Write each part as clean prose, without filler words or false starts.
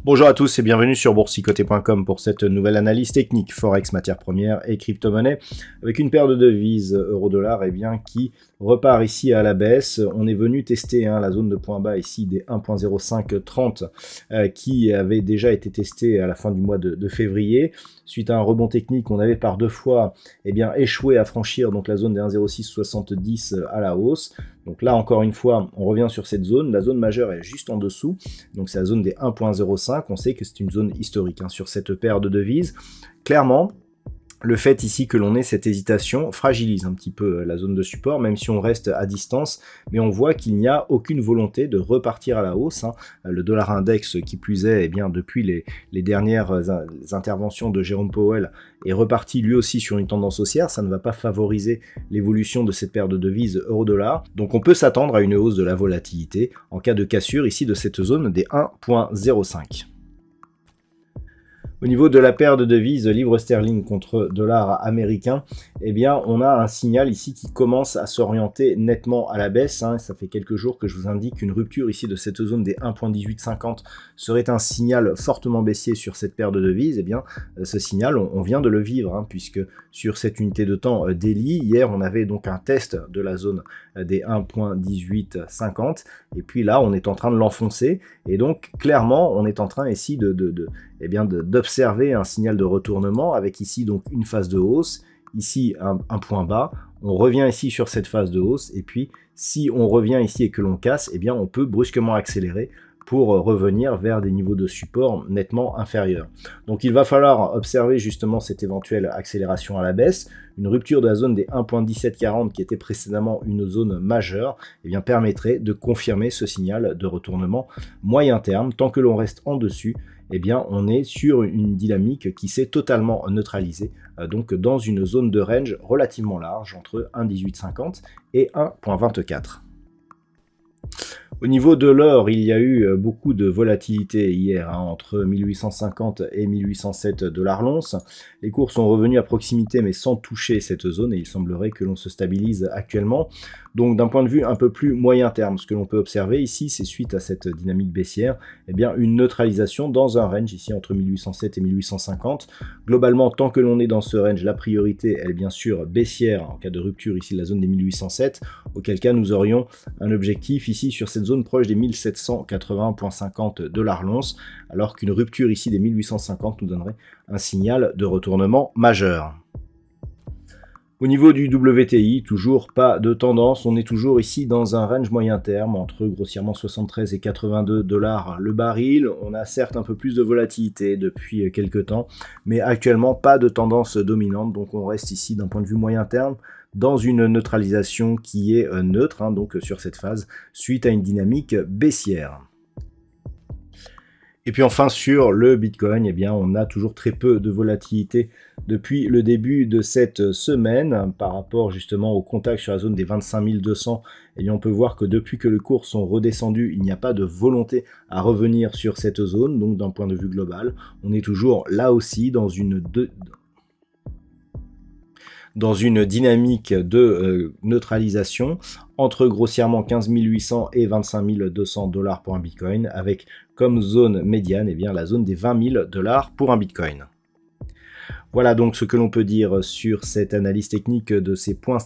Bonjour à tous et bienvenue sur boursicoté.com pour cette nouvelle analyse technique Forex, matières premières et crypto-monnaie avec une paire de devises euro-dollar qui repart ici à la baisse. On est venu tester la zone de point bas ici des 1.0530 qui avait déjà été testée à la fin du mois de février. Suite à un rebond technique, on avait par deux fois échoué à franchir donc la zone des 1.0670 à la hausse. Donc là encore une fois, on revient sur cette zone. La zone majeure est juste en dessous, donc c'est la zone des 1.05. On sait que c'est une zone historique sur cette paire de devises. Clairement, le fait ici que l'on ait cette hésitation fragilise un petit peu la zone de support, même si on reste à distance, mais on voit qu'il n'y a aucune volonté de repartir à la hausse. Le dollar index, qui plus est, depuis les dernières interventions de Jérôme Powell, est reparti lui aussi sur une tendance haussière. Ça ne va pas favoriser l'évolution de cette paire de devises euro-dollar. Donc on peut s'attendre à une hausse de la volatilité en cas de cassure ici de cette zone des 1.05. Au niveau de la paire de devises livre sterling contre dollar américain, on a un signal ici qui commence à s'orienter nettement à la baisse. Ça fait quelques jours que je vous indique qu'une rupture ici de cette zone des 1.1850 serait un signal fortement baissier sur cette paire de devises. Ce signal, on vient de le vivre, puisque sur cette unité de temps daily, hier, on avait donc un test de la zone des 1.1850, et puis là, on est en train de l'enfoncer, et donc, clairement, on est en train ici d'observer un signal de retournement avec ici donc une phase de hausse, ici un point bas, on revient ici sur cette phase de hausse, et puis si on revient ici et que l'on casse, on peut brusquement accélérer pour revenir vers des niveaux de support nettement inférieurs. Donc il va falloir observer justement cette éventuelle accélération à la baisse. Une rupture de la zone des 1.1740 qui était précédemment une zone majeure permettrait de confirmer ce signal de retournement moyen terme. Tant que l'on reste en dessus, on est sur une dynamique qui s'est totalement neutralisée, donc dans une zone de range relativement large entre 1.1850 et 1.24. Au niveau de l'or, il y a eu beaucoup de volatilité hier, entre 1850 et 1807 $ l'once. Les cours sont revenus à proximité mais sans toucher cette zone et il semblerait que l'on se stabilise actuellement. Donc d'un point de vue un peu plus moyen terme, ce que l'on peut observer ici, c'est suite à cette dynamique baissière, une neutralisation dans un range ici entre 1807 et 1850. Globalement, tant que l'on est dans ce range, la priorité elle est bien sûr baissière en cas de rupture ici de la zone des 1807, auquel cas nous aurions un objectif ici sur cette zone proche des 1780,50 $ l'once, alors qu'une rupture ici des 1850 nous donnerait un signal de retournement majeur. Au niveau du WTI, toujours pas de tendance, on est toujours ici dans un range moyen terme entre grossièrement 73 et 82 $ le baril. On a certes un peu plus de volatilité depuis quelques temps, mais actuellement pas de tendance dominante, donc on reste ici d'un point de vue moyen terme dans une neutralisation qui est neutre, donc sur cette phase, suite à une dynamique baissière. Et puis enfin sur le Bitcoin, on a toujours très peu de volatilité depuis le début de cette semaine par rapport justement au contact sur la zone des 25 200. On peut voir que depuis que les cours sont redescendus, il n'y a pas de volonté à revenir sur cette zone. Donc d'un point de vue global, on est toujours là aussi dans une dynamique de neutralisation entre grossièrement 15 800 et 25 200 $ pour un Bitcoin, avec comme zone médiane la zone des 20 000 $ pour un Bitcoin. Voilà donc ce que l'on peut dire sur cette analyse technique de ces points.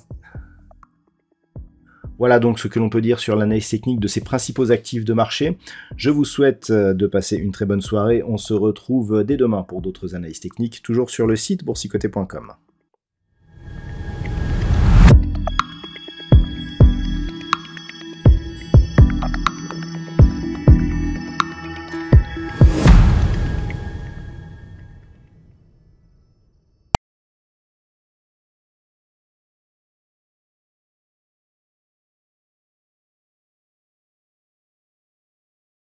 Voilà donc ce que l'on peut dire sur l'analyse technique de ces principaux actifs de marché. Je vous souhaite de passer une très bonne soirée. On se retrouve dès demain pour d'autres analyses techniques, toujours sur le site boursicoté.com.